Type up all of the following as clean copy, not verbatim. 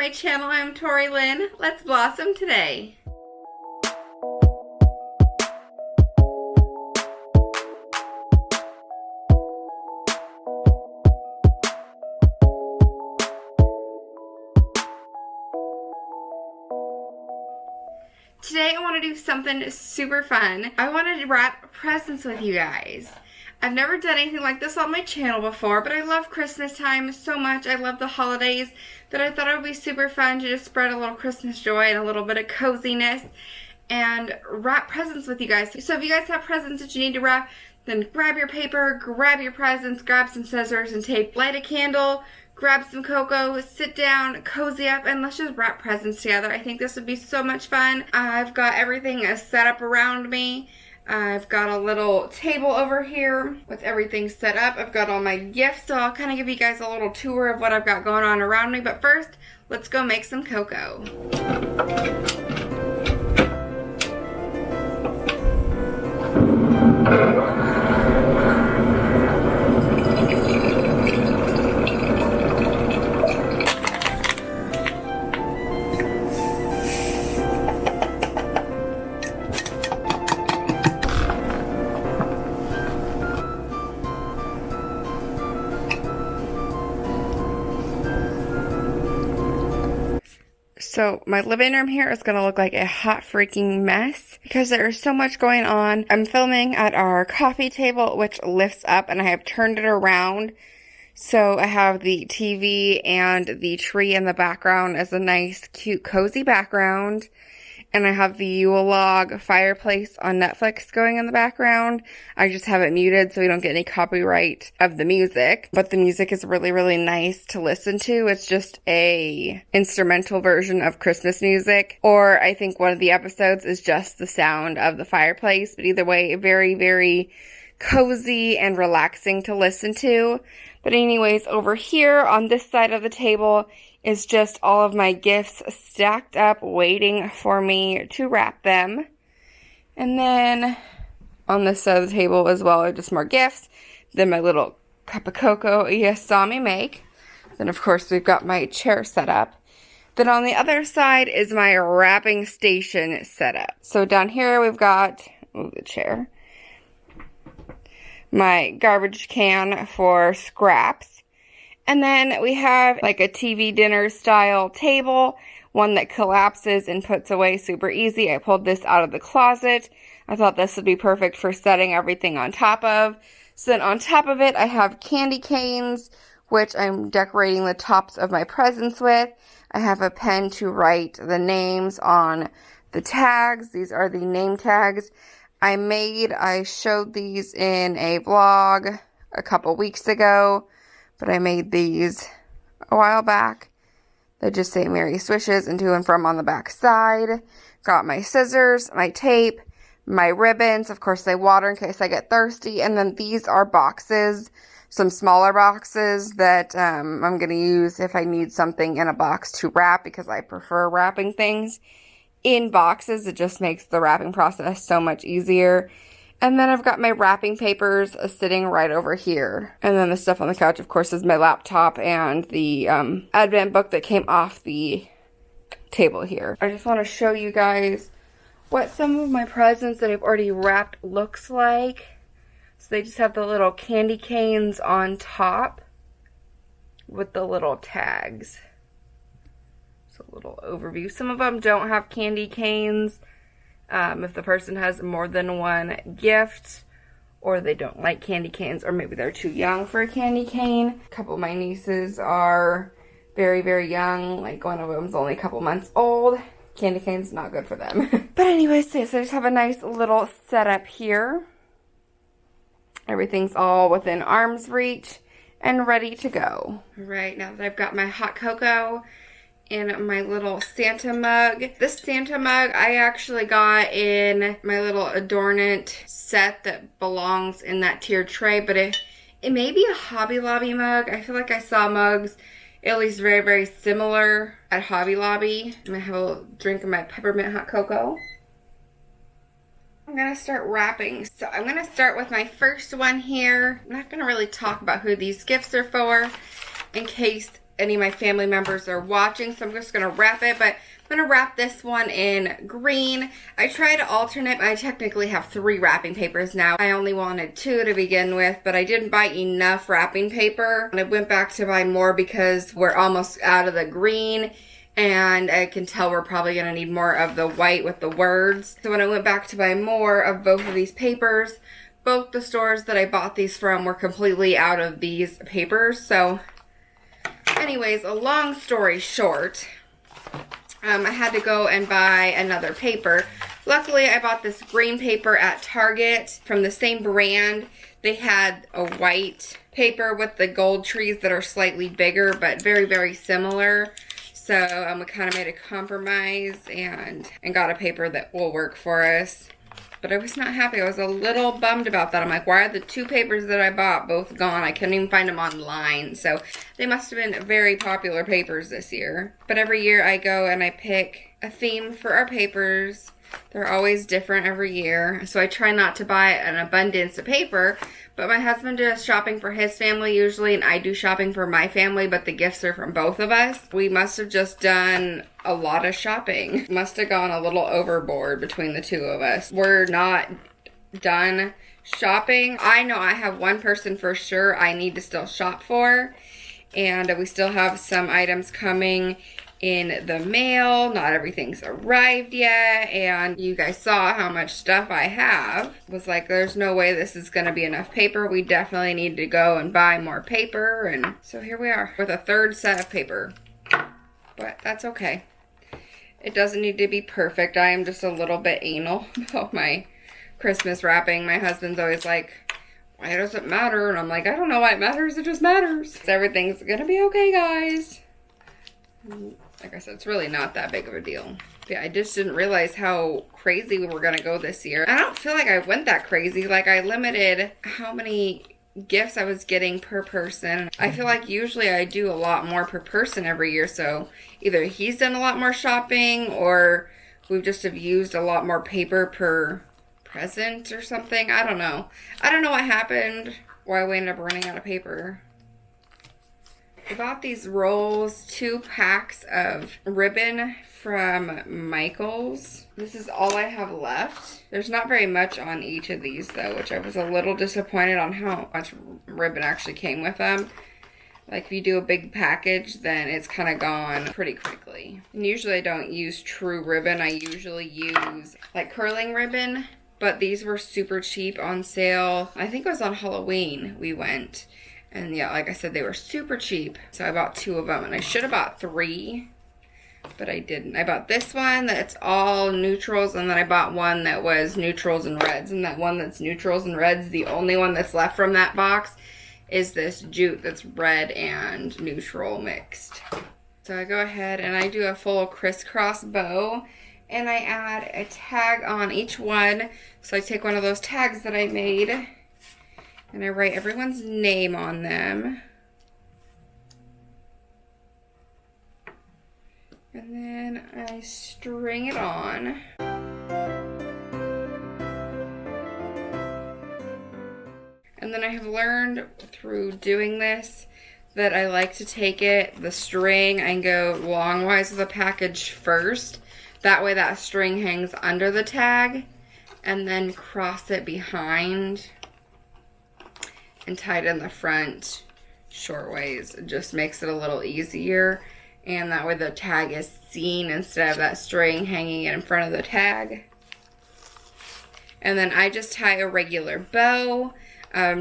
my channel. I'm Tori Lynn. Let's blossom today. Today I want to do something super fun. I wanted to wrap presents with you guys. I've never done anything like this on my channel before, but I love Christmas time so much. I love the holidays that I thought it would be super fun to just spread a little Christmas joy and a little bit of coziness and wrap presents with you guys. So if you guys have presents that you need to wrap, then grab your paper, grab your presents, grab some scissors and tape, light a candle, grab some cocoa, sit down, cozy up, and let's just wrap presents together. I think this would be so much fun. I've got everything set up around me. I've got a little table over here with everything set up. I've got all my gifts, so I'll kind of give you guys a little tour of what I've got going on around me. But first, let's go make some cocoa. So my living room here is going to look like a hot freaking mess because there is so much going on. I'm filming at our coffee table, which lifts up, and I have turned it around. So I have the TV and the tree in the background as a nice, cute, cozy background. And I have the Yule log fireplace on Netflix going in the background. I just have it muted so we don't get any copyright of the music. But the music is really, really nice to listen to. It's just a instrumental version of Christmas music. Or I think one of the episodes is just the sound of the fireplace. But either way, very, very cozy and relaxing to listen to. But anyways, over here on this side of the table is just all of my gifts stacked up, waiting for me to wrap them. And then on this side of the table as well are just more gifts. Then my little cup of cocoa you saw me make. Then of course we've got my chair set up. Then on the other side is my wrapping station set up. So down here we've got, the chair, my garbage can for scraps. And then we have like a TV dinner style table, one that collapses and puts away super easy. I pulled this out of the closet. I thought this would be perfect for setting everything on top of. So then on top of it, I have candy canes, which I'm decorating the tops of my presents with. I have a pen to write the names on the tags. These are the name tags I showed these in a vlog a couple weeks ago. But I made these a while back. They just say Merry Swishes and to and from on the back side. Got my scissors, my tape, my ribbons. Of course, they water in case I get thirsty. And then these are boxes, some smaller boxes that I'm going to use if I need something in a box to wrap because I prefer wrapping things in boxes. It just makes the wrapping process so much easier. And then I've got my wrapping papers sitting right over here. And then the stuff on the couch, of course, is my laptop and the Advent book that came off the table here. I just want to show you guys what some of my presents that I've already wrapped looks like. So they just have the little candy canes on top with the little tags. So a little overview. Some of them don't have candy canes. If the person has more than one gift, or they don't like candy canes, or maybe they're too young for a candy cane. A couple of my nieces are very, very young, like one of them's only a couple months old. Candy cane's not good for them. But anyways, so I just have a nice little setup here. Everything's all within arm's reach and ready to go. All right, now that I've got my hot cocoa in my little Santa mug. This Santa mug I actually got in my little adornment set that belongs in that tiered tray, but it may be a Hobby Lobby mug. I feel like I saw mugs at least very, very similar at Hobby Lobby. I'm gonna have a drink of my peppermint hot cocoa. I'm gonna start wrapping. So I'm gonna start with my first one here. I'm not gonna really talk about who these gifts are for in case any of my family members are watching, so I'm just going to wrap it, but I'm going to wrap this one in green. I try to alternate. I technically have 3 wrapping papers now. I only wanted 2 to begin with, but I didn't buy enough wrapping paper. And I went back to buy more because we're almost out of the green, and I can tell we're probably going to need more of the white with the words. So when I went back to buy more of both of these papers, both the stores that I bought these from were completely out of these papers. So anyways, a long story short, I had to go and buy another paper. Luckily, I bought this green paper at Target from the same brand. They had a white paper with the gold trees that are slightly bigger, but very, very similar. So we kind of made a compromise and got a paper that will work for us. But I was not happy. I was a little bummed about that. I'm like, why are the 2 papers that I bought both gone? I couldn't even find them online. So they must have been very popular papers this year. But every year I go and I pick a theme for our papers. They're always different every year. So I try not to buy an abundance of paper. But my husband does shopping for his family usually, and I do shopping for my family, but the gifts are from both of us. We must have just done a lot of shopping. Must have gone a little overboard between the 2 of us. We're not done shopping. I know I have one person for sure I need to still shop for, and we still have some items coming in the mail. Not everything's arrived yet, and you guys saw how much stuff I have. Was like, there's no way this is gonna be enough paper. We definitely need to go and buy more paper, and so here we are with a 3rd set of paper. But that's okay. It doesn't need to be perfect. I am just a little bit anal about my Christmas wrapping. My husband's always like, why does it matter? And I'm like, I don't know why it matters, it just matters. Everything's gonna be okay, guys. Like I said, it's really not that big of a deal. Yeah, I just didn't realize how crazy we were going to go this year. I don't feel like I went that crazy. Like, I limited how many gifts I was getting per person. I feel like usually I do a lot more per person every year. So either he's done a lot more shopping, or we've just have used a lot more paper per present or something. I don't know. I don't know what happened, why we ended up running out of paper. I bought these rolls, 2 packs of ribbon from Michael's. This is all I have left. There's not very much on each of these though, which I was a little disappointed on how much ribbon actually came with them. Like, if you do a big package, then it's kind of gone pretty quickly. And usually I don't use true ribbon. I usually use like curling ribbon, but these were super cheap on sale. I think it was on Halloween we went. And yeah, like I said, they were super cheap. So I bought 2 of them, and I should have bought 3, but I didn't. I bought this one that's all neutrals, and then I bought one that was neutrals and reds. And that one that's neutrals and reds, the only one that's left from that box is this jute that's red and neutral mixed. So I go ahead and I do a full crisscross bow, and I add a tag on each one. So I take one of those tags that I made, and I write everyone's name on them. And then I string it on. And then I have learned through doing this that I like to take the string, and go longwise of the package first. That way that string hangs under the tag, and then cross it behind and tie it in the front short ways. It just makes it a little easier, and that way the tag is seen instead of that string hanging in front of the tag. And then I just tie a regular bow,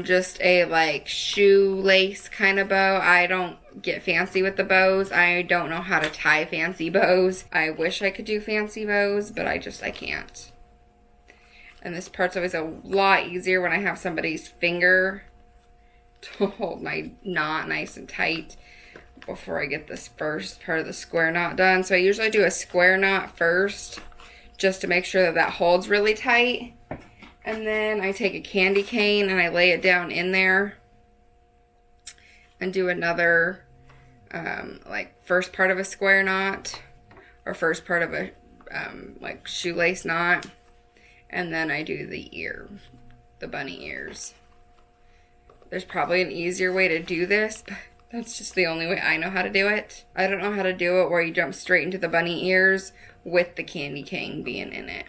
just a like shoelace kind of bow. I don't get fancy with the bows. I don't know how to tie fancy bows. I wish I could do fancy bows, but I can't. And this part's always a lot easier when I have somebody's finger to hold my knot nice and tight before I get this first part of the square knot done. So I usually do a square knot first, just to make sure that that holds really tight. And then I take a candy cane and I lay it down in there and do another like first part of a square knot, or first part of a like shoelace knot. And then I do the ear, the bunny ears. There's probably an easier way to do this, but That's just the only way I know how to do it. I don't know how to do it where you jump straight into the bunny ears with the candy cane being in it.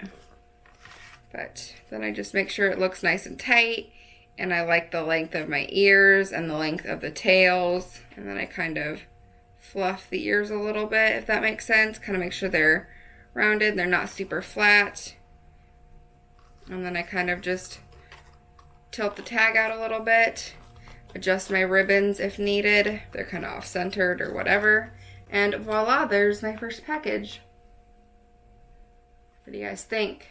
But then I just make sure it looks nice and tight, and I like the length of my ears and the length of the tails. And then I kind of fluff the ears a little bit, if that makes sense. Kind of make sure they're rounded, they're not super flat. And then I kind of just tilt the tag out a little bit, adjust my ribbons if needed. They're kind of off-centered or whatever. And voila, there's my first package. What do you guys think?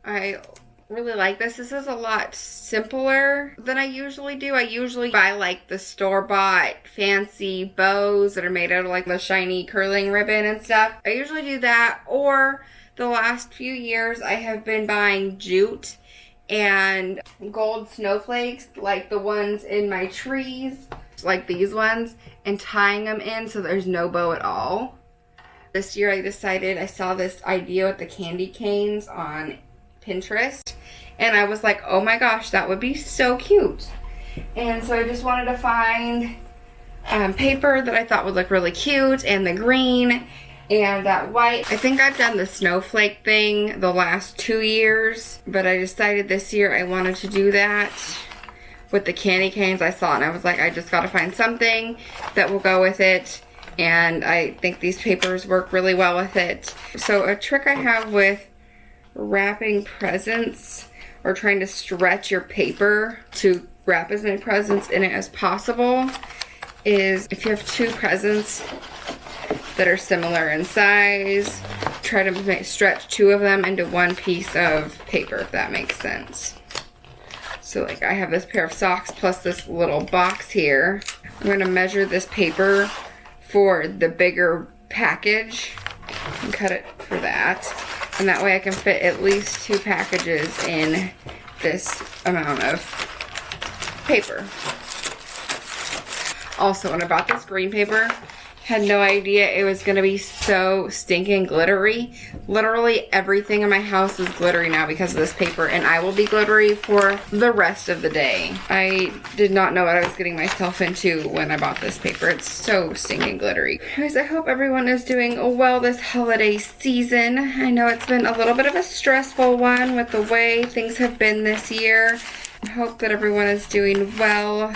I really like this. This is a lot simpler than I usually do. I usually buy like the store-bought fancy bows that are made out of like the shiny curling ribbon and stuff. I usually do that, or the last few years I have been buying jute and gold snowflakes, like the ones in my trees, like these ones, and tying them in so there's no bow at all. This year I decided, I saw this idea with the candy canes on Pinterest, and I was like, oh my gosh, that would be so cute. And so I just wanted to find paper that I thought would look really cute, and the green and that white. I think I've done the snowflake thing the last 2 years, but I decided this year I wanted to do that with the candy canes. I saw it and I was like, I just gotta find something that will go with it, and I think these papers work really well with it. So a trick I have with wrapping presents, or trying to stretch your paper to wrap as many presents in it as possible, is if you have 2 presents that are similar in size, try to stretch 2 of them into 1 piece of paper, if that makes sense. So like I have this pair of socks plus this little box here. I'm going to measure this paper for the bigger package and cut it for that. And that way I can fit at least 2 packages in this amount of paper. Also, when I bought this green paper, had no idea it was gonna be so stinking glittery. Literally everything in my house is glittery now because of this paper, and I will be glittery for the rest of the day. I did not know what I was getting myself into when I bought this paper. It's so stinking glittery. Anyways, I hope everyone is doing well this holiday season. I know it's been a little bit of a stressful one with the way things have been this year. I hope that everyone is doing well.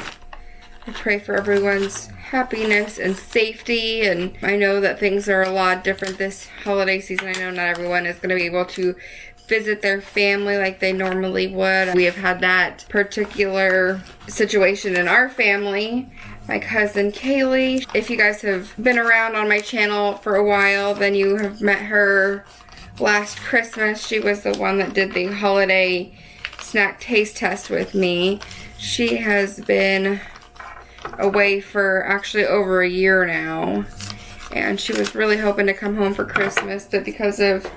I pray for everyone's happiness and safety, and I know that things are a lot different this holiday season. I know not everyone is going to be able to visit their family like they normally would. We have had that particular situation in our family. My cousin Kaylee, if you guys have been around on my channel for a while, then you have met her last Christmas. She was the one that did the holiday snack taste test with me. She has been away for actually over a year now, and she was really hoping to come home for Christmas, but because of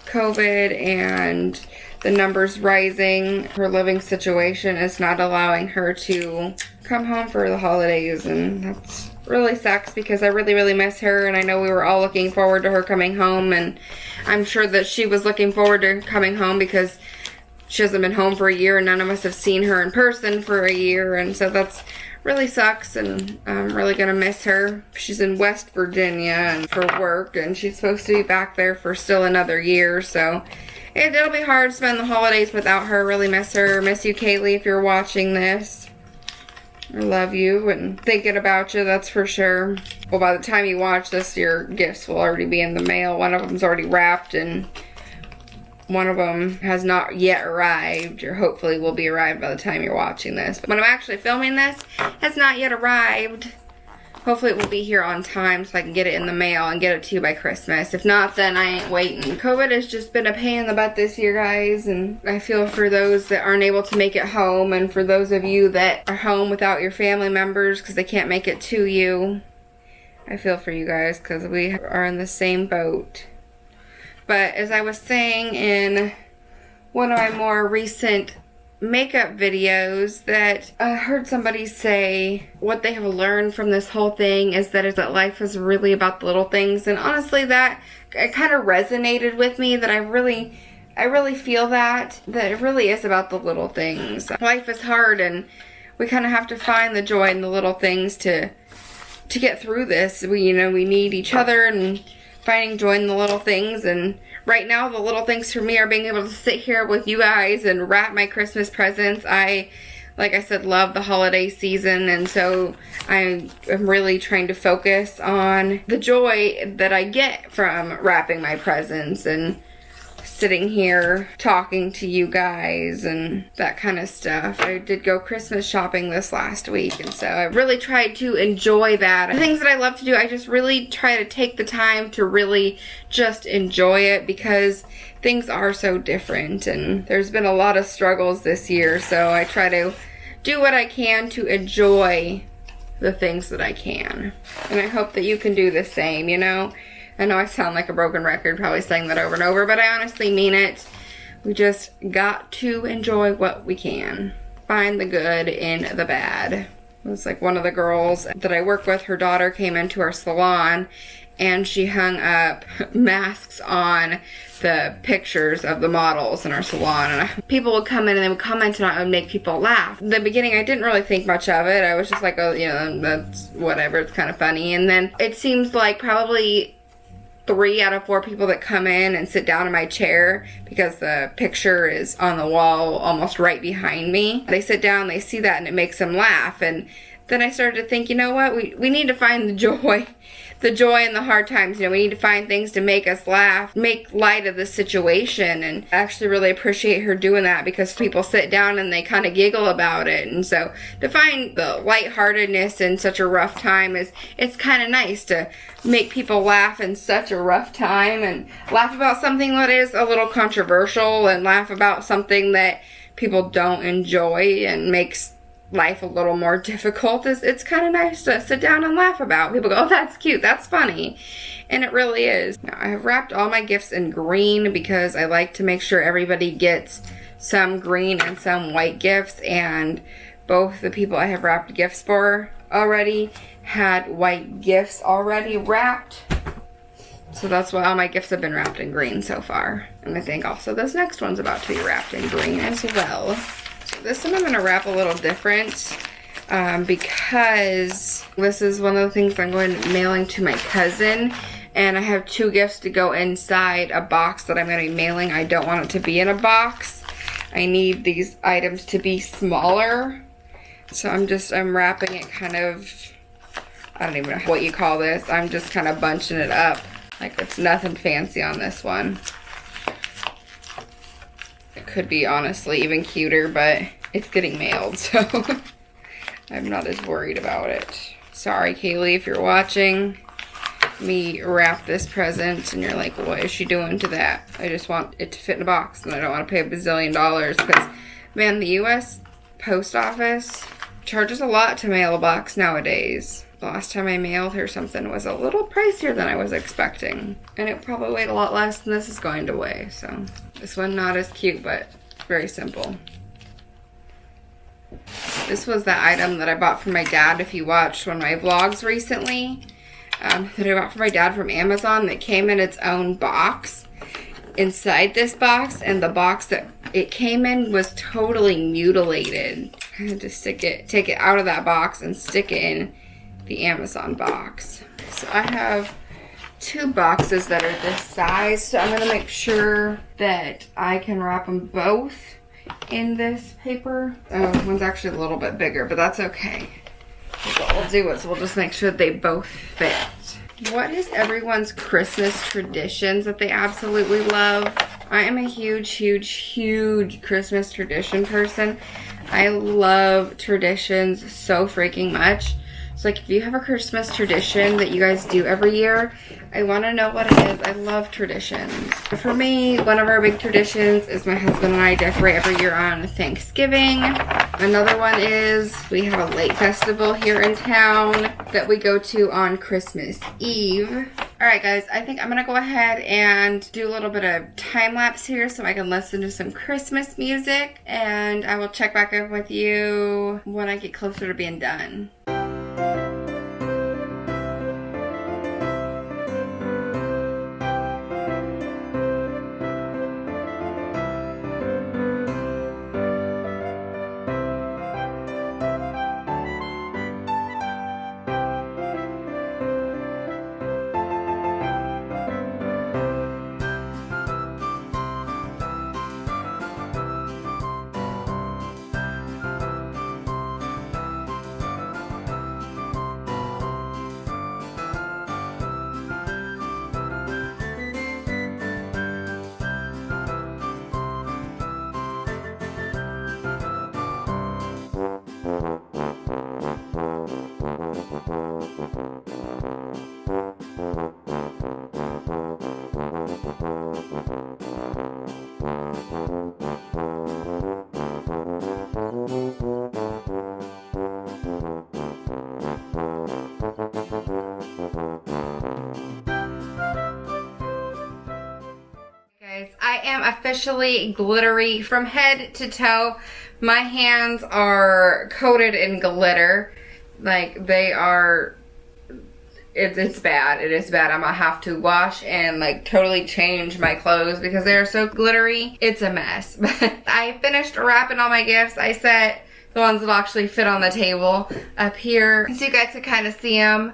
COVID and the numbers rising, her living situation is not allowing her to come home for the holidays, and that's really sucks because I really miss her, and I know we were all looking forward to her coming home, and I'm sure that she was looking forward to coming home because she hasn't been home for a year and none of us have seen her in person for a year, and so that's really sucks, and I'm really gonna miss her. She's in West Virginia and for work, and she's supposed to be back there for still another year, so it'll be hard to spend the holidays without her. Really miss her. Miss you, Kaylee, if you're watching this. I love you and thinking about you, that's for sure. Well, by the time you watch this, your gifts will already be in the mail. One of them's already wrapped, and one of them has not yet arrived, or hopefully will be arrived by the time you're watching this. But when I'm actually filming this, has not yet arrived. Hopefully it will be here on time so I can get it in the mail and get it to you by Christmas. If not, then I ain't waiting. COVID has just been a pain in the butt this year, guys, and I feel for those that aren't able to make it home, and for those of you that are home without your family members because they can't make it to you. I feel for you guys because we are in the same boat. But as I was saying in one of my more recent makeup videos, that I heard somebody say what they have learned from this whole thing is that life is really about the little things. And honestly, that it kind of resonated with me, that I really feel that it really is about the little things. Life is hard, and we kind of have to find the joy in the little things to to get through this. We need each other and finding joy in the little things. And right now, the little things for me are being able to sit here with you guys and wrap my Christmas presents. Like I said, love the holiday season, and so I am really trying to focus on the joy that I get from wrapping my presents and sitting here talking to you guys and that kind of stuff. I did go Christmas shopping this last week, and so I really tried to enjoy that. The things that I love to do, I just really try to take the time to really just enjoy it, because things are so different and there's been a lot of struggles this year, so I try to do what I can to enjoy the things that I can. And I hope that you can do the same, I know I sound like a broken record probably saying that over and over, but I honestly mean it. We just got to enjoy what we can. Find the good in the bad. It was like one of the girls that I work with, her daughter came into our salon and she hung up masks on the pictures of the models in our salon, and people would come in and they would comment and it would make people laugh. In the beginning, I didn't really think much of it. I was just like, oh, that's whatever, it's kind of funny. And then it seems like probably 3 out of 4 people that come in and sit down in my chair, because the picture is on the wall almost right behind me, they sit down, they see that, and it makes them laugh. And then I started to think, you know what, we need to find the joy in the hard times. We need to find things to make us laugh, make light of the situation. And I actually really appreciate her doing that, because people sit down and they kind of giggle about it. And so to find the lightheartedness in such a rough time it's kind of nice to make people laugh in such a rough time, and laugh about something that is a little controversial, and laugh about something that people don't enjoy and makes life a little more difficult. It's kind of nice to sit down and laugh about. People go, oh, that's cute, that's funny. And it really is. Now, I have wrapped all my gifts in green because I like to make sure everybody gets some green and some white gifts, and both the people I have wrapped gifts for already had white gifts already wrapped. So that's why all my gifts have been wrapped in green so far. And I think also this next one's about to be wrapped in green as well. This one I'm going to wrap a little different because this is one of the things I'm going to be mailing to my cousin, and I have 2 gifts to go inside a box that I'm going to be mailing. I don't want it to be in a box. I need these items to be smaller, so I'm wrapping it kind of, I don't even know what you call this. I'm just kind of bunching it up. Like, it's nothing fancy on this one. It could be honestly even cuter, but it's getting mailed, so I'm not as worried about it. Sorry, Kaylee, if you're watching me wrap this present and you're like, what is she doing to that? I just want it to fit in a box, and I don't want to pay $1 bazillion, because, man, the U.S. Post Office charges a lot to mail a box nowadays. The last time I mailed her something was a little pricier than I was expecting, and it probably weighed a lot less than this is going to weigh. So this one not as cute, but very simple. This was the item that I bought for my dad. If you watched one of my vlogs recently, that I bought for my dad from Amazon, that came in its own box inside this box, and the box that it came in was totally mutilated. I had to take it out of that box and stick it in the Amazon box. So I have 2 boxes that are this size, so I'm going to make sure that I can wrap them both in this paper. One's actually a little bit bigger, but that's okay. What we'll do is we'll just make sure they both fit. What is everyone's Christmas traditions that they absolutely love? I am a huge Christmas tradition person. I love traditions so freaking much. So, like, if you have a Christmas tradition that you guys do every year, I want to know what it is. I love traditions. For me, one of our big traditions is my husband and I decorate every year on Thanksgiving. Another one is we have a lake festival here in town that we go to on Christmas Eve. Alright guys, I think I'm going to go ahead and do a little bit of time lapse here so I can listen to some Christmas music, and I will check back up with you when I get closer to being done. I am officially glittery from head to toe. My hands are coated in glitter. Like, they are, it's bad. It is bad. I'm gonna have to wash and like totally change my clothes because they are so glittery. It's a mess. But I finished wrapping all my gifts. I set the ones that actually fit on the table up here so you guys can kind of see them.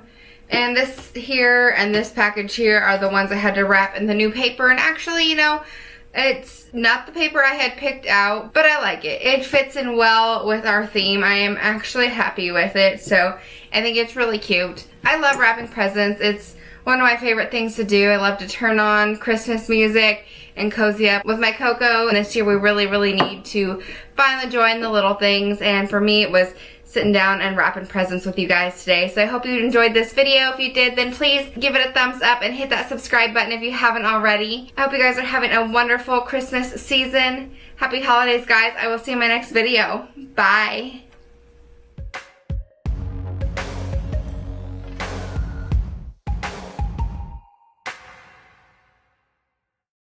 And this here and this package here are the ones I had to wrap in the new paper. And actually, you know, it's not the paper I had picked out, but I like it. It fits in well with our theme. I am actually happy with it, so I think it's really cute. I love wrapping presents. It's one of my favorite things to do. I love to turn on Christmas music and cozy up with my cocoa. And this year we really need to find the joy in the little things. And for me, it was sitting down and wrapping presents with you guys today. So I hope you enjoyed this video. If you did, then please give it a thumbs up and hit that subscribe button if you haven't already. I hope you guys are having a wonderful Christmas season. Happy holidays, guys. I will see you in my next video. Bye.